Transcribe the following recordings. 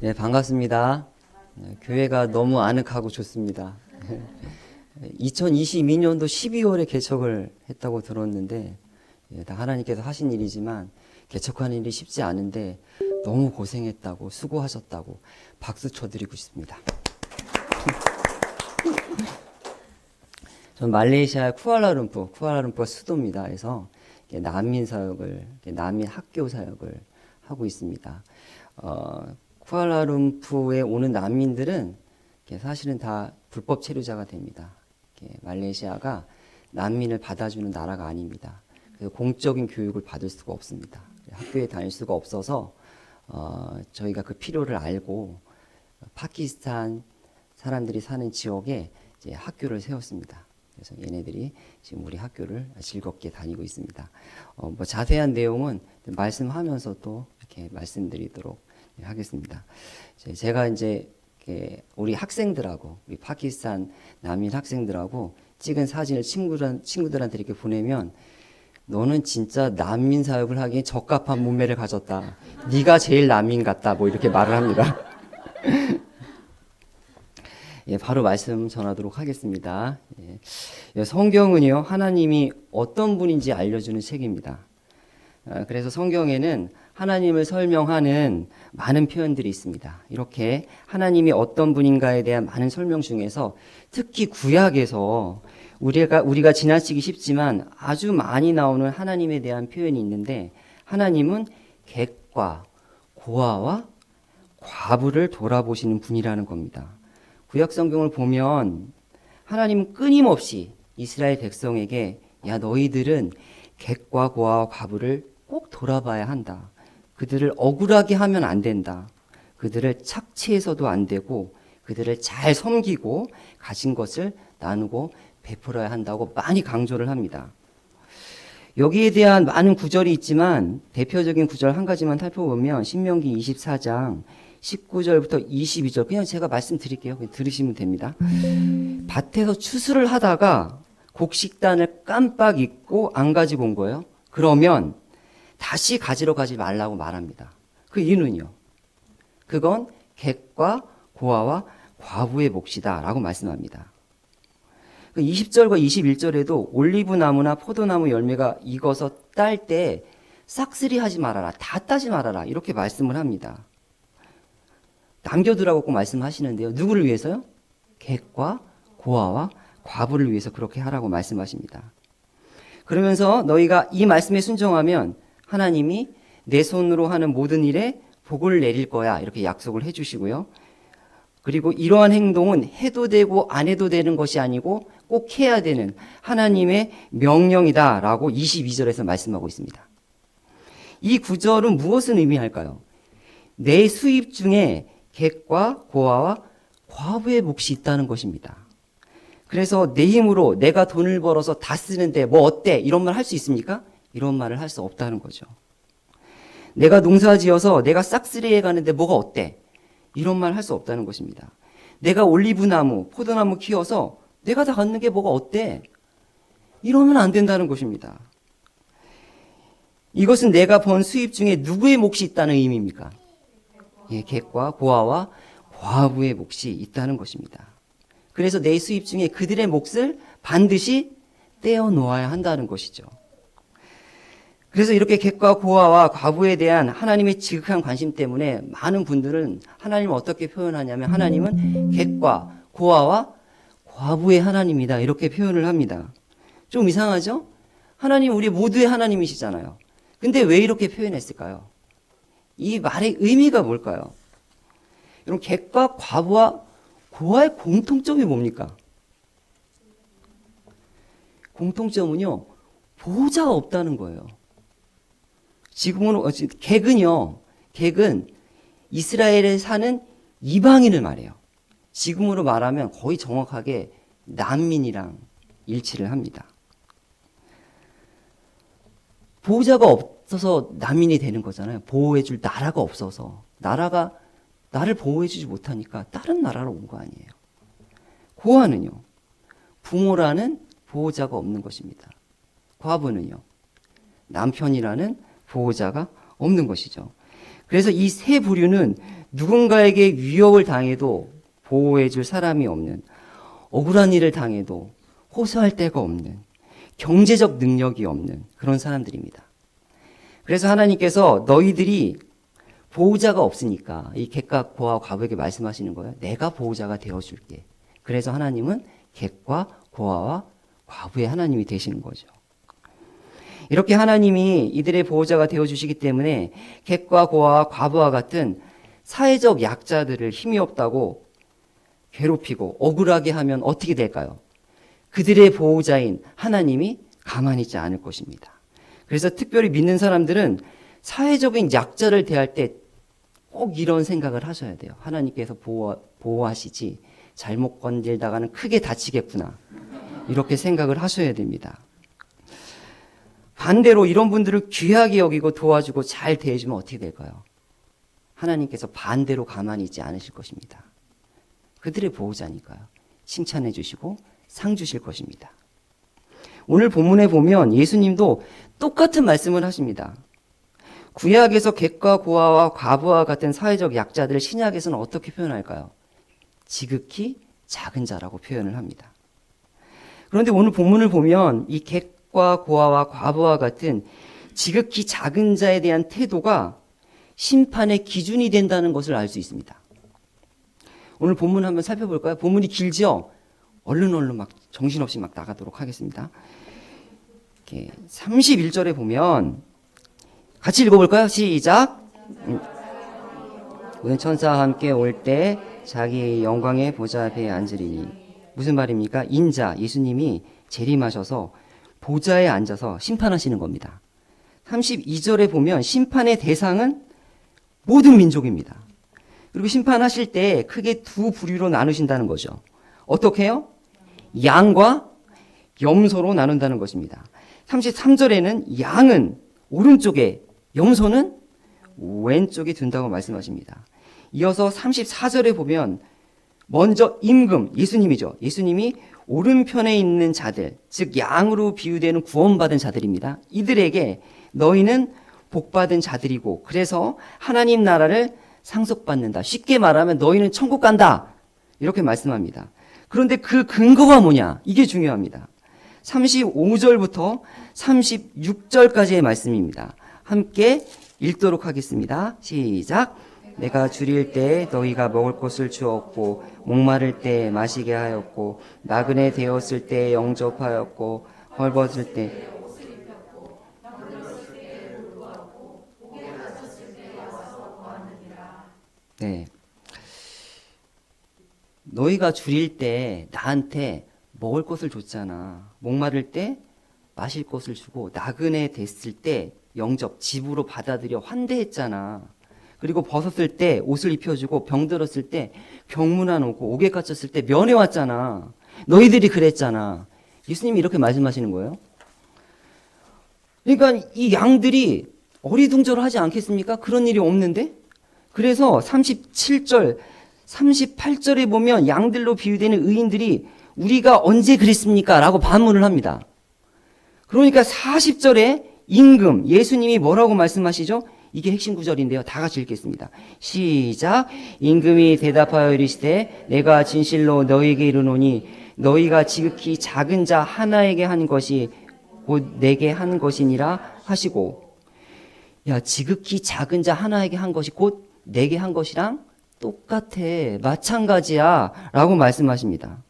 네, 반갑습니다. 교회가 너무 아늑하고 좋습니다. 2022년도 12월에 개척을 했다고 들었는데, 다 하나님께서 하신 일이지만, 개척하는 일이 쉽지 않은데, 너무 고생했다고, 수고하셨다고, 박수 쳐드리고 싶습니다. 전 말레이시아 쿠알라룸푸가 수도입니다. 그래서 난민 사역을, 난민 학교 사역을 하고 있습니다. 쿠알라룸푸에 오는 난민들은 사실은 다 불법 체류자가 됩니다. 말레이시아가 난민을 받아주는 나라가 아닙니다. 그래서 공적인 교육을 받을 수가 없습니다. 학교에 다닐 수가 없어서 저희가 그 필요를 알고 파키스탄 사람들이 사는 지역에 이제 학교를 세웠습니다. 그래서 얘네들이 지금 우리 학교를 즐겁게 다니고 있습니다. 뭐 자세한 내용은 말씀하면서 또 이렇게 말씀드리도록 하겠습니다. 제가 이제 우리 학생들하고 우리 파키스탄 난민 학생들하고 찍은 사진을 친구들한테 이렇게 보내면 너는 진짜 난민 사역을 하기에 적합한 몸매를 가졌다. 네가 제일 난민 같다. 뭐 이렇게 말을 합니다. 바로 말씀 전하도록 하겠습니다. 성경은요, 하나님이 어떤 분인지 알려주는 책입니다. 그래서 성경에는 하나님을 설명하는 많은 표현들이 있습니다. 이렇게 하나님이 어떤 분인가에 대한 많은 설명 중에서 특히 구약에서 우리가 지나치기 쉽지만 아주 많이 나오는 하나님에 대한 표현이 있는데, 하나님은 객과 고아와 과부를 돌아보시는 분이라는 겁니다. 구약 성경을 보면 하나님은 끊임없이 이스라엘 백성에게 야, 너희들은 객과 고아와 과부를 꼭 돌아봐야 한다. 그들을 억울하게 하면 안 된다. 그들을 착취해서도 안 되고 그들을 잘 섬기고 가진 것을 나누고 베풀어야 한다고 많이 강조를 합니다. 여기에 대한 많은 구절이 있지만 대표적인 구절 한 가지만 살펴보면 신명기 24장 19절부터 22절 그냥 제가 말씀드릴게요. 그냥 들으시면 됩니다. 밭에서 추수를 하다가 곡식단을 깜빡 잊고 안 가지고 온 거예요. 그러면 다시 가지러 가지 말라고 말합니다. 그 이유는요. 그건 객과 고아와 과부의 몫이다 라고 말씀합니다. 20절과 21절에도 올리브 나무나 포도나무 열매가 익어서 딸 때 싹쓸이 하지 말아라. 다 따지 말아라. 이렇게 말씀을 합니다. 남겨두라고 꼭 말씀하시는데요. 누구를 위해서요? 객과 고아와 과부를 위해서 그렇게 하라고 말씀하십니다. 그러면서 너희가 이 말씀에 순종하면 하나님이 내 손으로 하는 모든 일에 복을 내릴 거야. 이렇게 약속을 해주시고요. 그리고 이러한 행동은 해도 되고 안 해도 되는 것이 아니고 꼭 해야 되는 하나님의 명령이다 라고 22절에서 말씀하고 있습니다. 이 구절은 무엇을 의미할까요? 내 수입 중에 객과 고아와 과부의 몫이 있다는 것입니다. 그래서 내 힘으로 내가 돈을 벌어서 다 쓰는데 뭐 어때? 이런 말 할 수 있습니까? 이런 말을 할 수 없다는 거죠. 내가 농사 지어서 내가 싹쓸이해 가는데 뭐가 어때? 이런 말 할 수 없다는 것입니다. 내가 올리브나무, 포도나무 키워서 내가 다 갖는 게 뭐가 어때? 이러면 안 된다는 것입니다. 이것은 내가 번 수입 중에 누구의 몫이 있다는 의미입니까? 객과 고아와 과부의 몫이 있다는 것입니다. 그래서 내 수입 중에 그들의 몫을 반드시 떼어 놓아야 한다는 것이죠. 그래서 이렇게 객과 고아와 과부에 대한 하나님의 지극한 관심 때문에 많은 분들은 하나님을 어떻게 표현하냐면 하나님은 객과 고아와 과부의 하나님이다 이렇게 표현을 합니다. 좀 이상하죠? 하나님은 우리 모두의 하나님이시잖아요. 근데 왜 이렇게 표현했을까요? 이 말의 의미가 뭘까요? 여러분, 객과 과부와 고아의 공통점이 뭡니까? 공통점은요, 보호자가 없다는 거예요. 지금은, 객은 이스라엘에 사는 이방인을 말해요. 지금으로 말하면 거의 정확하게 난민이랑 일치를 합니다. 보호자가 없어서 난민이 되는 거잖아요. 보호해줄 나라가 없어서. 나라가 나를 보호해주지 못하니까 다른 나라로 온 거 아니에요. 고아는요. 부모라는 보호자가 없는 것입니다. 과부는요. 남편이라는 보호자가 없는 것이죠. 그래서 이 세 부류는 누군가에게 위협을 당해도 보호해줄 사람이 없는, 억울한 일을 당해도 호소할 데가 없는, 경제적 능력이 없는 그런 사람들입니다. 그래서 하나님께서 너희들이 보호자가 없으니까 이 객과 고아와 과부에게 말씀하시는 거예요. 내가 보호자가 되어줄게. 그래서 하나님은 객과 고아와 과부의 하나님이 되시는 거죠. 이렇게 하나님이 이들의 보호자가 되어주시기 때문에 객과 고아와 과부와 같은 사회적 약자들을 힘이 없다고 괴롭히고 억울하게 하면 어떻게 될까요? 그들의 보호자인 하나님이 가만히 있지 않을 것입니다. 그래서 특별히 믿는 사람들은 사회적인 약자를 대할 때 꼭 이런 생각을 하셔야 돼요. 하나님께서 보호하시지 잘못 건들다가는 크게 다치겠구나. 이렇게 생각을 하셔야 됩니다. 반대로 이런 분들을 귀하게 여기고 도와주고 잘 대해주면 어떻게 될까요? 하나님께서 반대로 가만히 있지 않으실 것입니다. 그들의 보호자니까요. 칭찬해 주시고 상 주실 것입니다. 오늘 본문에 보면 예수님도 똑같은 말씀을 하십니다. 구약에서 객과 고아와 과부와 같은 사회적 약자들을 신약에서는 어떻게 표현할까요? 지극히 작은 자라고 표현을 합니다. 그런데 오늘 본문을 보면 이 객과 고아와 과부와 같은 지극히 작은 자에 대한 태도가 심판의 기준이 된다는 것을 알 수 있습니다. 오늘 본문 한번 살펴볼까요? 본문이 길죠? 얼른 막 정신없이 막 나가도록 하겠습니다. 31절에 보면 같이 읽어볼까요? 시작. 모든 천사와 함께 올 때 자기 영광의 보좌 앞에 앉으리니. 무슨 말입니까? 인자 예수님이 재림하셔서 보좌에 앉아서 심판하시는 겁니다. 32절에 보면 심판의 대상은 모든 민족입니다. 그리고 심판하실 때 크게 두 부류로 나누신다는 거죠. 어떻게 해요? 양과 염소로 나눈다는 것입니다. 33절에는 양은 오른쪽에, 염소는 왼쪽에 둔다고 말씀하십니다. 이어서 34절에 보면 먼저 임금, 예수님이죠. 예수님이 오른편에 있는 자들, 즉 양으로 비유되는 구원받은 자들입니다. 이들에게 너희는 복받은 자들이고 그래서 하나님 나라를 상속받는다. 쉽게 말하면 너희는 천국 간다. 이렇게 말씀합니다. 그런데 그 근거가 뭐냐? 이게 중요합니다. 35절부터 36절까지의 말씀입니다. 함께 읽도록 하겠습니다. 시작. 내가 줄일 때 너희가 먹을 것을 주었고 목마를 때 마시게 하였고 나그네 되었을 때 영접하였고 헐벗을 때 네. 너희가 줄일 때 나한테 먹을 것을 줬잖아. 목마를 때 마실 것을 주고 나그네 됐을 때 영접, 집으로 받아들여 환대했잖아. 그리고 벗었을 때 옷을 입혀주고 병들었을 때 병문안 오고 옥에 갇혔을 때 면회왔잖아. 너희들이 그랬잖아. 예수님이 이렇게 말씀하시는 거예요. 그러니까 이 양들이 어리둥절하지 않겠습니까? 그런 일이 없는데? 그래서 37절, 38절에 보면 양들로 비유되는 의인들이 우리가 언제 그랬습니까? 라고 반문을 합니다. 그러니까 40절에 임금, 예수님이 뭐라고 말씀하시죠? 이게 핵심 구절인데요. 다 같이 읽겠습니다. 시작. 임금이 대답하여 이르시되 내가 진실로 너희에게 이르노니 너희가 지극히 작은 자 하나에게 한 것이 곧 내게 한 것이니라 하시고. 야, 지극히 작은 자 하나에게 한 것이 곧 내게 한 것이랑 똑같아. 마찬가지야. 라고 말씀하십니다.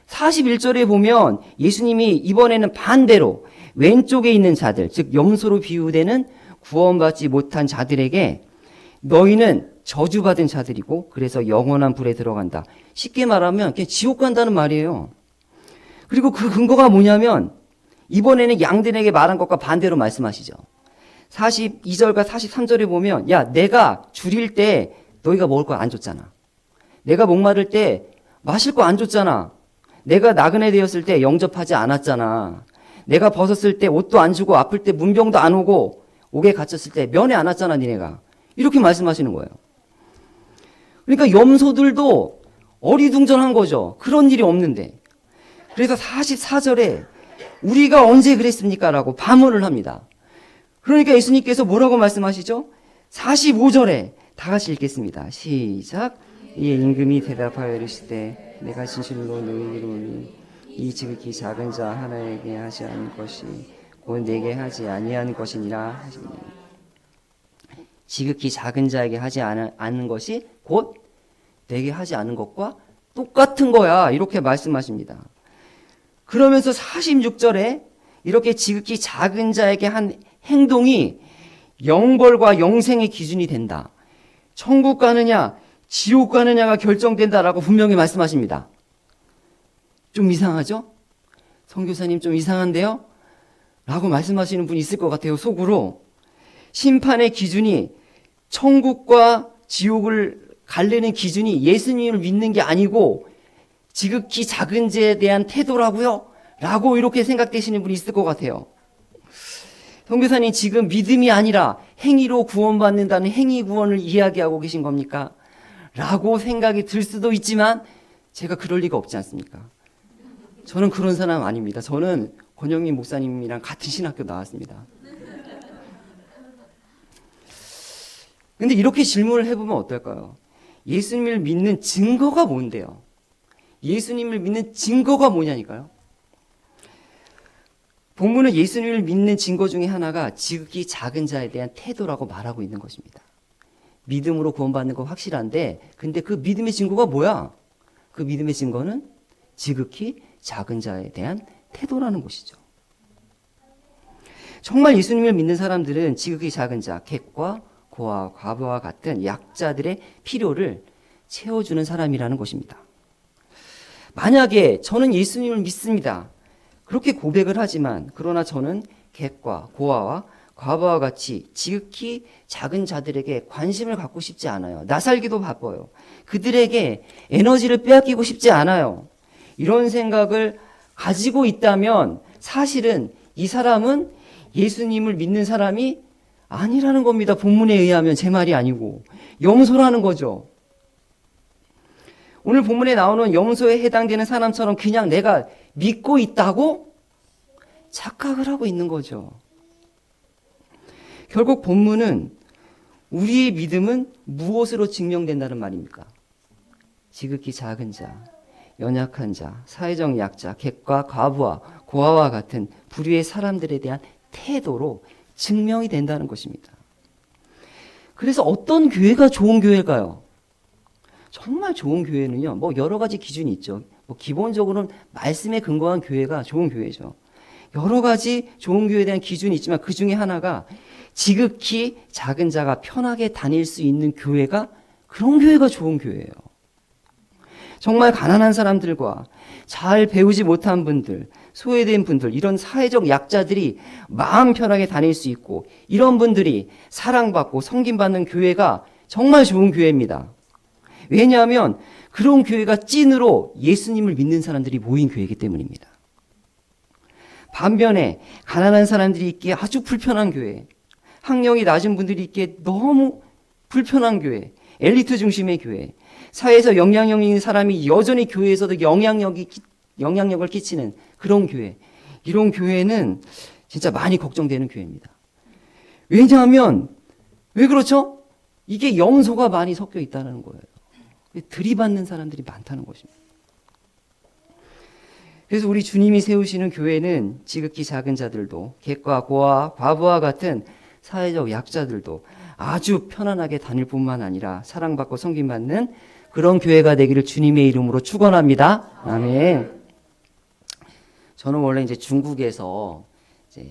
41절에 보면 예수님이 이번에는 반대로 왼쪽에 있는 자들, 즉 염소로 비유되는 구원받지 못한 자들에게 너희는 저주받은 자들이고 그래서 영원한 불에 들어간다. 쉽게 말하면 그냥 지옥 간다는 말이에요. 그리고 그 근거가 뭐냐면 이번에는 양들에게 말한 것과 반대로 말씀하시죠. 42절과 43절에 보면 야, 내가 줄일 때 너희가 먹을 거 안 줬잖아. 내가 목마를 때 마실 거 안 줬잖아. 내가 나그네 되었을 때 영접하지 않았잖아. 내가 벗었을 때 옷도 안 주고 아플 때 문병도 안 오고 옥에 갇혔을 때 면회 안 왔잖아 니네가. 이렇게 말씀하시는 거예요. 그러니까 염소들도 어리둥절한 거죠. 그런 일이 없는데. 그래서 44절에 우리가 언제 그랬습니까? 라고 반문을 합니다. 그러니까 예수님께서 뭐라고 말씀하시죠? 45절에 다 같이 읽겠습니다. 시작. 이에 임금이 대답하여 이르시되 내가 진실로 너희에게 이르노니 이 지극히 작은 자 하나에게 하지 않은 것이 곧 내게 하지 아니한 것이니라 하시니. 지극히 작은 자에게 하지 않은 것이 곧 내게 하지 않은 것과 똑같은 거야, 이렇게 말씀하십니다. 그러면서 46절에 이렇게 지극히 작은 자에게 한 행동이 영벌과 영생의 기준이 된다. 천국 가느냐 지옥 가느냐가 결정된다라고 분명히 말씀하십니다. 좀 이상하죠? 선교사님 좀 이상한데요? 라고 말씀하시는 분이 있을 것 같아요. 속으로. 심판의 기준이 천국과 지옥을 가르는 기준이 예수님을 믿는 게 아니고 지극히 작은 죄에 대한 태도라고요? 라고 이렇게 생각되시는 분이 있을 것 같아요. 선교사님 지금 믿음이 아니라 행위로 구원받는다는 행위 구원을 이야기하고 계신 겁니까? 라고 생각이 들 수도 있지만 제가 그럴 리가 없지 않습니까? 저는 그런 사람 아닙니다. 저는 권영민 목사님이랑 같은 신학교 나왔습니다. 근데 이렇게 질문을 해보면 어떨까요? 예수님을 믿는 증거가 뭔데요? 예수님을 믿는 증거가 뭐냐니까요? 본문은 예수님을 믿는 증거 중에 하나가 지극히 작은 자에 대한 태도라고 말하고 있는 것입니다. 믿음으로 구원받는 거 확실한데, 근데 그 믿음의 증거가 뭐야? 그 믿음의 증거는 지극히 작은 자에 대한 태도라는 것이죠. 정말 예수님을 믿는 사람들은 지극히 작은 자, 객과 고아, 과부와 같은 약자들의 필요를 채워주는 사람이라는 것입니다. 만약에 저는 예수님을 믿습니다. 그렇게 고백을 하지만 그러나 저는 객과 고아와 과부와 같이 지극히 작은 자들에게 관심을 갖고 싶지 않아요. 나 살기도 바빠요. 그들에게 에너지를 빼앗기고 싶지 않아요. 이런 생각을 가지고 있다면 사실은 이 사람은 예수님을 믿는 사람이 아니라는 겁니다. 본문에 의하면 제 말이 아니고 염소라는 거죠. 오늘 본문에 나오는 염소에 해당되는 사람처럼 그냥 내가 믿고 있다고 착각을 하고 있는 거죠. 결국 본문은 우리의 믿음은 무엇으로 증명된다는 말입니까? 지극히 작은 자, 연약한 자, 사회적 약자, 객과 과부와 고아와 같은 불의의 사람들에 대한 태도로 증명이 된다는 것입니다. 그래서 어떤 교회가 좋은 교회일까요? 정말 좋은 교회는요, 여러 가지 기준이 있죠. 기본적으로는 말씀에 근거한 교회가 좋은 교회죠. 여러 가지 좋은 교회에 대한 기준이 있지만 그 중에 하나가 지극히 작은 자가 편하게 다닐 수 있는 교회가, 그런 교회가 좋은 교회예요. 정말 가난한 사람들과 잘 배우지 못한 분들, 소외된 분들, 이런 사회적 약자들이 마음 편하게 다닐 수 있고 이런 분들이 사랑받고 섬김받는 교회가 정말 좋은 교회입니다. 왜냐하면 그런 교회가 찐으로 예수님을 믿는 사람들이 모인 교회이기 때문입니다. 반면에 가난한 사람들이 있기에 아주 불편한 교회, 학력이 낮은 분들이 있기에 너무 불편한 교회, 엘리트 중심의 교회, 사회에서 영향력 있는 사람이 여전히 교회에서도 영향력을 끼치는 그런 교회, 이런 교회는 진짜 많이 걱정되는 교회입니다. 왜냐하면 왜 그렇죠? 이게 염소가 많이 섞여 있다는 거예요. 들이받는 사람들이 많다는 것입니다. 그래서 우리 주님이 세우시는 교회는 지극히 작은 자들도, 객과 고아, 과부와 같은 사회적 약자들도 아주 편안하게 다닐 뿐만 아니라 사랑받고 섬김받는 그런 교회가 되기를 주님의 이름으로 축원합니다. 아멘. 저는 원래 이제 중국에서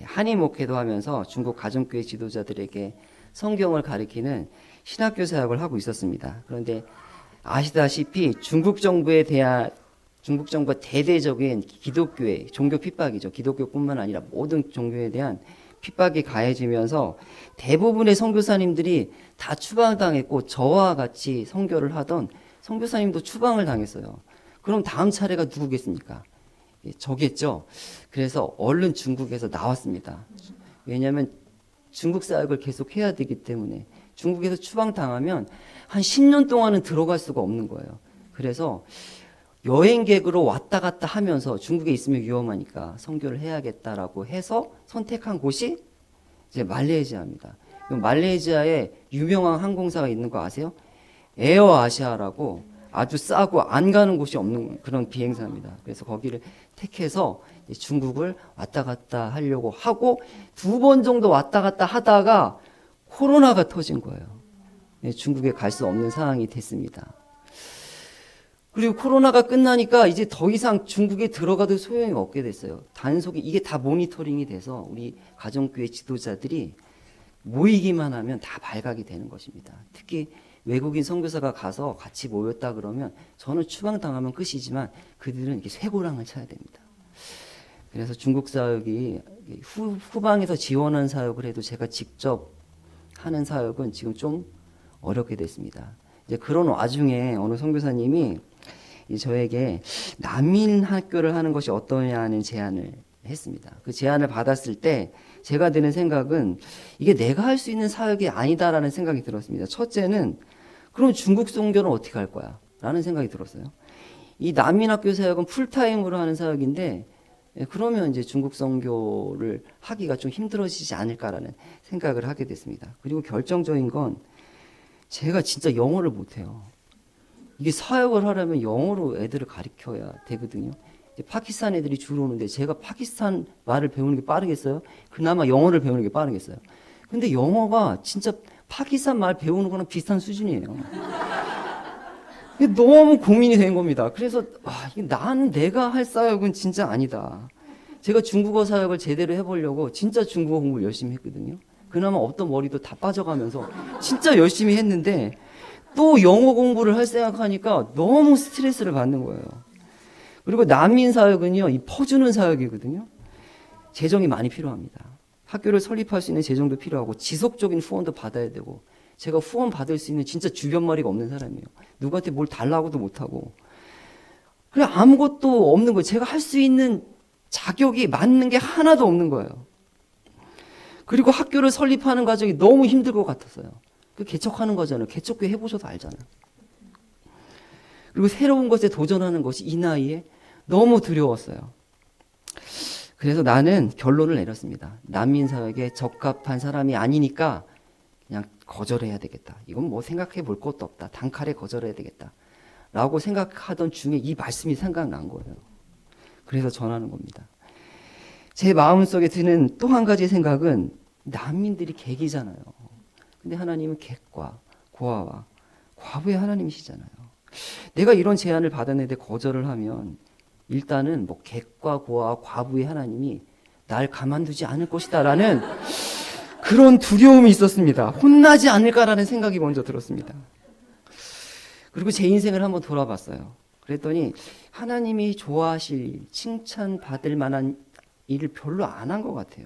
한인 목회도 하면서 중국 가정교회 지도자들에게 성경을 가르치는 신학교 사역을 하고 있었습니다. 그런데 아시다시피 중국 정부가 대대적인 기독교의 종교 핍박이죠. 기독교뿐만 아니라 모든 종교에 대한 핍박이 가해지면서 대부분의 선교사님들이 다 추방당했고, 저와 같이 선교를 하던 선교사님도 추방을 당했어요. 그럼 다음 차례가 누구겠습니까? 저겠죠. 그래서 얼른 중국에서 나왔습니다. 왜냐하면 중국 사역을 계속 해야 되기 때문에. 중국에서 추방당하면 한 10년 동안은 들어갈 수가 없는 거예요. 그래서 여행객으로 왔다 갔다 하면서 중국에 있으면 위험하니까 선교를 해야겠다라고 해서 선택한 곳이 이제 말레이시아입니다. 말레이시아에 유명한 항공사가 있는 거 아세요? 에어아시아라고 아주 싸고 안 가는 곳이 없는 그런 비행사입니다. 그래서 거기를 택해서 중국을 왔다 갔다 하려고 하고 2번 정도 왔다 갔다 하다가 코로나가 터진 거예요. 중국에 갈 수 없는 상황이 됐습니다. 그리고 코로나가 끝나니까 이제 더 이상 중국에 들어가도 소용이 없게 됐어요. 단속이 이게 다 모니터링이 돼서 우리 가정교회 지도자들이 모이기만 하면 다 발각이 되는 것입니다. 특히 외국인 선교사가 가서 같이 모였다 그러면 저는 추방당하면 끝이지만 그들은 이렇게 쇠고랑을 쳐야 됩니다. 그래서 중국 사역이 후방에서 지원한 사역을 해도 제가 직접 하는 사역은 지금 좀 어렵게 됐습니다. 이제 그런 와중에 어느 선교사님이 저에게 난민 학교를 하는 것이 어떠냐는 제안을 했습니다. 그 제안을 받았을 때 제가 드는 생각은 이게 내가 할 수 있는 사역이 아니다라는 생각이 들었습니다. 첫째는 그럼 중국 선교는 어떻게 할 거야? 라는 생각이 들었어요. 이 난민학교 사역은 풀타임으로 하는 사역인데 그러면 이제 중국 선교를 하기가 좀 힘들어지지 않을까라는 생각을 하게 됐습니다. 그리고 결정적인 건 제가 진짜 영어를 못해요. 이게 사역을 하려면 영어로 애들을 가르쳐야 되거든요. 파키스탄 애들이 주로 오는데 제가 파키스탄 말을 배우는 게 빠르겠어요? 그나마 영어를 배우는 게 빠르겠어요? 근데 영어가 진짜 파키스탄 말 배우는 거랑 비슷한 수준이에요. 너무 고민이 된 겁니다. 그래서 나는 내가 할 사역은 진짜 아니다. 제가 중국어 사역을 제대로 해보려고 진짜 중국어 공부를 열심히 했거든요. 그나마 어떤 머리도 다 빠져가면서 진짜 열심히 했는데 또 영어 공부를 할 생각하니까 너무 스트레스를 받는 거예요. 그리고 난민 사역은요, 이 퍼주는 사역이거든요. 재정이 많이 필요합니다. 학교를 설립할 수 있는 재정도 필요하고 지속적인 후원도 받아야 되고 제가 후원 받을 수 있는 진짜 주변머리가 없는 사람이에요. 누구한테 뭘 달라고도 못하고 그래 아무것도 없는 거예요. 제가 할 수 있는 자격이 맞는 게 하나도 없는 거예요. 그리고 학교를 설립하는 과정이 너무 힘들 것 같았어요. 그 개척하는 거잖아요. 개척교회 해보셔도 알잖아요. 그리고 새로운 것에 도전하는 것이 이 나이에 너무 두려웠어요. 그래서 나는 결론을 내렸습니다. 난민사역에 적합한 사람이 아니니까 그냥 거절해야 되겠다. 이건 뭐 생각해 볼 것도 없다. 단칼에 거절해야 되겠다. 라고 생각하던 중에 이 말씀이 생각난 거예요. 그래서 전하는 겁니다. 제 마음속에 드는 또 한 가지 생각은 난민들이 객이잖아요. 근데 하나님은 객과 고아와 과부의 하나님이시잖아요. 내가 이런 제안을 받았는데 거절을 하면 일단은 뭐 객과 고아와 과부의 하나님이 날 가만두지 않을 것이다라는 그런 두려움이 있었습니다. 혼나지 않을까라는 생각이 먼저 들었습니다. 그리고 제 인생을 한번 돌아봤어요. 그랬더니 하나님이 좋아하실 칭찬받을 만한 일을 별로 안 한 것 같아요.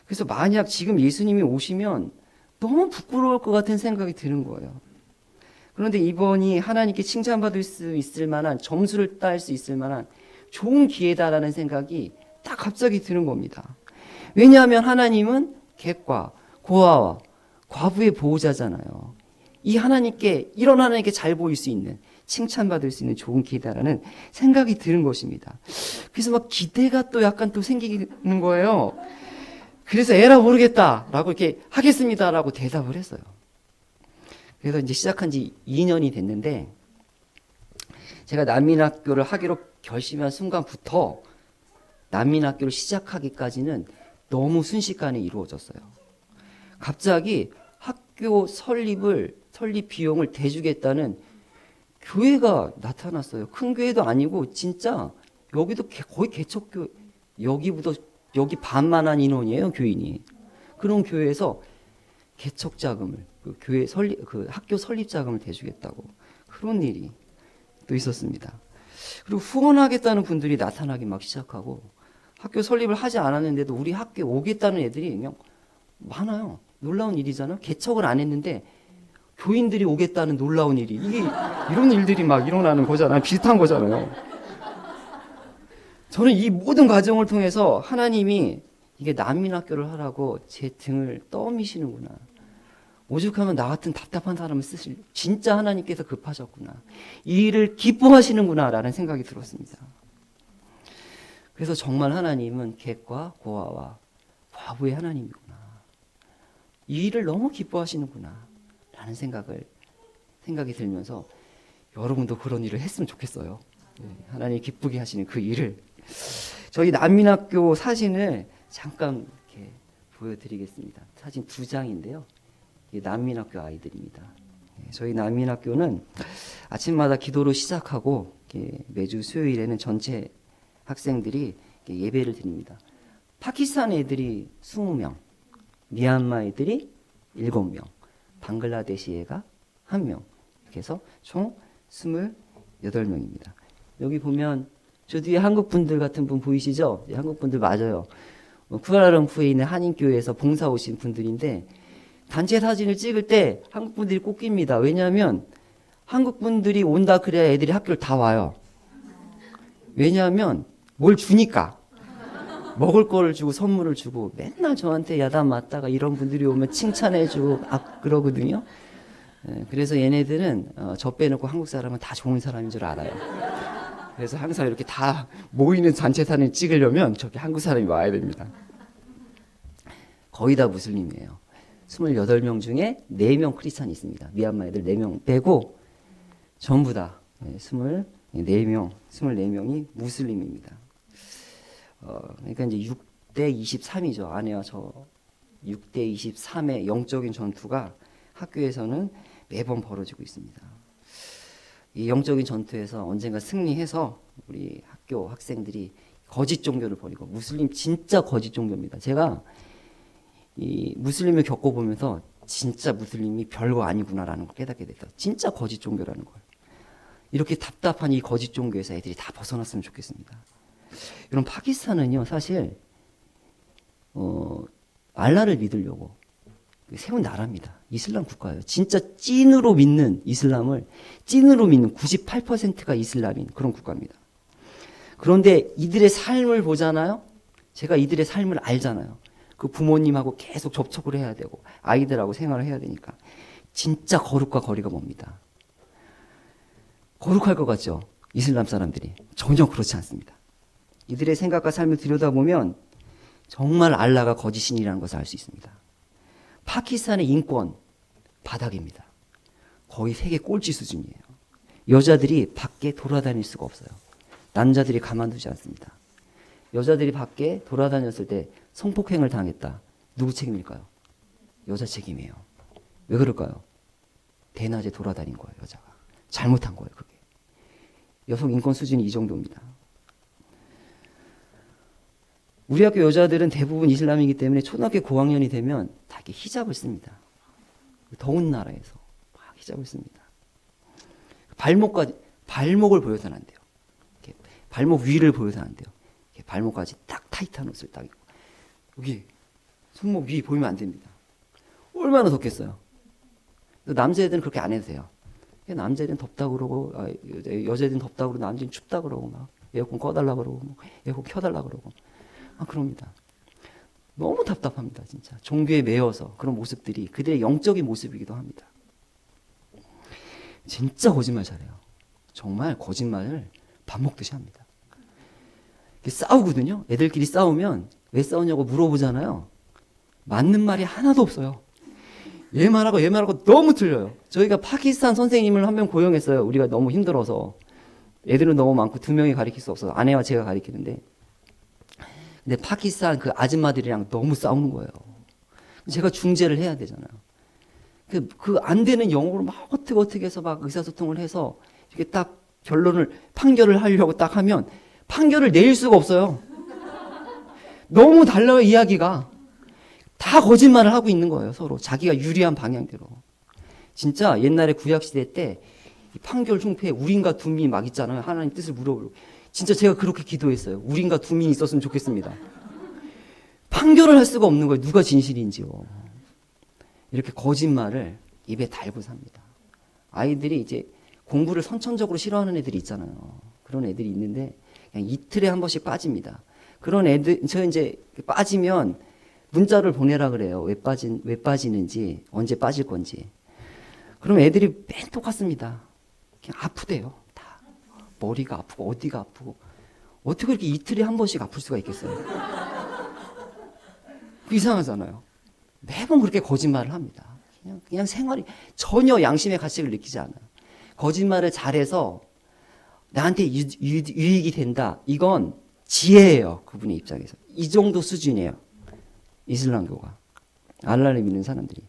그래서 만약 지금 예수님이 오시면 너무 부끄러울 것 같은 생각이 드는 거예요. 그런데 이번이 하나님께 칭찬받을 수 있을 만한 점수를 딸 수 있을 만한 좋은 기회다라는 생각이 딱 갑자기 드는 겁니다. 왜냐하면 하나님은 객과 고아와 과부의 보호자잖아요. 이 하나님께 이런 하나님께 잘 보일 수 있는 칭찬받을 수 있는 좋은 기회다라는 생각이 드는 것입니다. 그래서 막 기대가 또 약간 또 생기는 거예요. 그래서 에라 모르겠다라고 이렇게 하겠습니다라고 대답을 했어요. 그래서 이제 시작한 지 2년이 됐는데 제가 난민학교를 하기로 결심한 순간부터 난민학교를 시작하기까지는 너무 순식간에 이루어졌어요. 갑자기 학교 설립 비용을 대주겠다는 교회가 나타났어요. 큰 교회도 아니고 진짜 여기도 거의 개척교 여기 반만한 인원이에요, 교인이. 그런 교회에서 개척 자금을 그 학교 설립 자금을 대주겠다고 그런 일이 또 있었습니다. 그리고 후원하겠다는 분들이 나타나기 막 시작하고 학교 설립을 하지 않았는데도 우리 학교에 오겠다는 애들이 그냥 많아요. 놀라운 일이잖아요. 개척을 안 했는데 교인들이 오겠다는 놀라운 일이 이런 일들이 막 일어나는 거잖아요. 비슷한 거잖아요. 저는 이 모든 과정을 통해서 하나님이 이게 난민학교를 하라고 제 등을 떠미시는구나. 오죽하면 나 같은 답답한 사람을 쓰실 진짜 하나님께서 급하셨구나. 이 일을 기뻐하시는구나 라는 생각이 들었습니다. 그래서 정말 하나님은 객과 고아와 과부의 하나님이구나. 이 일을 너무 기뻐하시는구나 라는 생각이 들면서 여러분도 그런 일을 했으면 좋겠어요. 하나님 기쁘게 하시는 그 일을. 저희 난민학교 사진을 잠깐 이렇게 보여드리겠습니다. 사진 2장인데요. 이게 난민학교 아이들입니다. 저희 난민학교는 아침마다 기도로 시작하고 매주 수요일에는 전체 학생들이 예배를 드립니다. 파키스탄 애들이 20명, 미얀마 애들이 7명, 방글라데시 애가 1명, 이렇게 해서 총 28명입니다. 여기 보면 저 뒤에 한국 분들 같은 분 보이시죠? 한국 분들 맞아요. 쿠알라룸푸르에 있는 한인교회에서 봉사 오신 분들인데 단체 사진을 찍을 때 한국 분들이 꼭 낍니다. 왜냐하면 한국 분들이 온다 그래야 애들이 학교를 다 와요. 왜냐하면 뭘 주니까. 먹을 거를 주고 선물을 주고 맨날 저한테 야단 맞다가 이런 분들이 오면 칭찬해주고 그러거든요. 그래서 얘네들은 저 빼놓고 한국 사람은 다 좋은 사람인 줄 알아요. 그래서 항상 이렇게 다 모이는 단체 사진을 찍으려면 저기 한국 사람이 와야 됩니다. 거의 다 무슬림이에요. 28명 중에 4명 크리스찬이 있습니다. 미얀마 애들 4명 빼고 전부 다 24명이 무슬림입니다. 그러니까 이제 6대 23이죠. 아내와 저 6대 23의 영적인 전투가 학교에서는 매번 벌어지고 있습니다. 이 영적인 전투에서 언젠가 승리해서 우리 학교 학생들이 거짓 종교를 버리고, 무슬림 진짜 거짓 종교입니다. 제가 이 무슬림을 겪어보면서 진짜 무슬림이 별거 아니구나라는 걸 깨닫게 됐다. 진짜 거짓 종교라는 걸. 이렇게 답답한 이 거짓 종교에서 애들이 다 벗어났으면 좋겠습니다. 여러분, 파키스탄은요 사실 알라를 믿으려고 세운 나라입니다. 이슬람 국가예요. 진짜 찐으로 믿는 이슬람을, 찐으로 믿는 98%가 이슬람인 그런 국가입니다. 그런데 이들의 삶을 보잖아요. 제가 이들의 삶을 알잖아요. 그 부모님하고 계속 접촉을 해야 되고 아이들하고 생활을 해야 되니까 진짜 거룩과 거리가 멉니다. 거룩할 것 같죠? 이슬람 사람들이. 전혀 그렇지 않습니다. 이들의 생각과 삶을 들여다보면 정말 알라가 거짓신이라는 것을 알 수 있습니다. 파키스탄의 인권 바닥입니다. 거의 세계 꼴찌 수준이에요. 여자들이 밖에 돌아다닐 수가 없어요. 남자들이 가만두지 않습니다. 여자들이 밖에 돌아다녔을 때 성폭행을 당했다. 누구 책임일까요? 여자 책임이에요. 왜 그럴까요? 대낮에 돌아다닌 거예요, 여자가. 잘못한 거예요, 그게. 여성 인권 수준이 이 정도입니다. 우리 학교 여자들은 대부분 이슬람이기 때문에 초등학교 고학년이 되면 다 이렇게 히잡을 씁니다. 더운 나라에서 막 히잡을 씁니다. 발목을 보여서는 안 돼요. 이렇게 발목 위를 보여서는 안 돼요. 이렇게 발목까지 딱 타이트한 옷을 딱 입고, 여기 손목 위 보이면 안 됩니다. 얼마나 덥겠어요. 남자애들은 그렇게 안 해도 돼요. 남자애들은 덥다고 그러고, 여자애들은 덥다고 그러고, 남자애들은 춥다고 그러고, 막 에어컨 꺼달라고 그러고, 뭐 에어컨 켜달라고 그러고, 그럽니다. 너무 답답합니다, 진짜. 종교에 매여서 그런 모습들이 그들의 영적인 모습이기도 합니다. 진짜 거짓말 잘해요. 정말 거짓말을 밥 먹듯이 합니다. 싸우거든요. 애들끼리 싸우면 왜 싸우냐고 물어보잖아요. 맞는 말이 하나도 없어요. 얘 말하고 너무 틀려요. 저희가 파키스탄 선생님을 한 명 고용했어요. 우리가 너무 힘들어서. 애들은 너무 많고 2명이 가르칠 수 없어서 아내와 제가 가르치는데, 근데 파키스탄 그 아줌마들이랑 너무 싸우는 거예요. 제가 중재를 해야 되잖아요. 그 안 되는 영어로 막 어떻게 해서 막 의사소통을 해서 이렇게 딱 판결을 하려고 딱 하면 판결을 내릴 수가 없어요. 너무 달라요, 이야기가. 다 거짓말을 하고 있는 거예요, 서로. 자기가 유리한 방향대로. 진짜 옛날에 구약시대 때 판결 흉패에 우린과 둠이 막 있잖아요. 하나님 뜻을 물어보고. 진짜 제가 그렇게 기도했어요. 우린과 둠이 있었으면 좋겠습니다. 판결을 할 수가 없는 거예요. 누가 진실인지요. 이렇게 거짓말을 입에 달고 삽니다. 아이들이 이제 공부를 선천적으로 싫어하는 애들이 있잖아요. 그런 애들이 있는데 그냥 이틀에 한 번씩 빠집니다. 그런 애들, 저 이제 빠지면 문자를 보내라 그래요. 왜 빠지는지, 언제 빠질 건지. 그럼 애들이 맨 똑같습니다. 그냥 아프대요. 다. 머리가 아프고, 어디가 아프고. 어떻게 이렇게 이틀에 한 번씩 아플 수가 있겠어요? 이상하잖아요. 매번 그렇게 거짓말을 합니다. 그냥 생활이 전혀 양심의 가책을 느끼지 않아요. 거짓말을 잘해서 나한테 유익이 된다. 이건 지혜예요. 그분의 입장에서. 이 정도 수준이에요. 이슬람교가. 알라를 믿는 사람들이.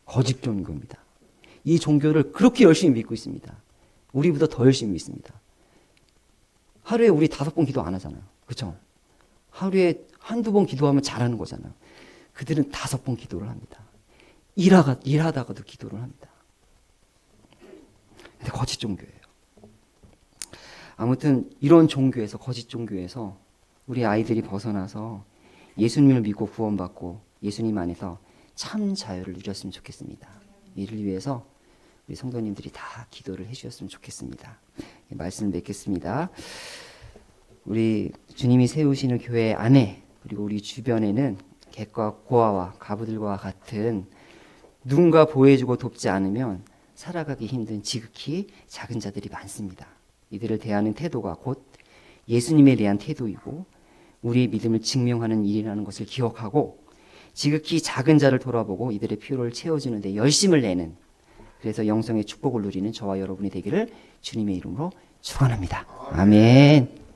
거짓 종교입니다. 이 종교를 그렇게 열심히 믿고 있습니다. 우리보다 더 열심히 믿습니다. 하루에 우리 5번 기도 안 하잖아요. 그렇죠? 하루에 한두 번 기도하면 잘하는 거잖아요. 그들은 5번 기도를 합니다. 일하다가도 기도를 합니다. 근데 거짓 종교예요. 아무튼 이런 종교에서, 거짓 종교에서 우리 아이들이 벗어나서 예수님을 믿고 구원받고 예수님 안에서 참 자유를 누렸으면 좋겠습니다. 이를 위해서 우리 성도님들이 다 기도를 해주셨으면 좋겠습니다. 말씀을 맺겠습니다. 우리 주님이 세우시는 교회 안에 그리고 우리 주변에는 객과 고아와 가부들과 같은 누군가 보호해주고 돕지 않으면 살아가기 힘든 지극히 작은 자들이 많습니다. 이들을 대하는 태도가 곧 예수님에 대한 태도이고 우리의 믿음을 증명하는 일이라는 것을 기억하고 지극히 작은 자를 돌아보고 이들의 필요를 채워주는 데 열심을 내는, 그래서 영성의 축복을 누리는 저와 여러분이 되기를 주님의 이름으로 축원합니다. 아멘.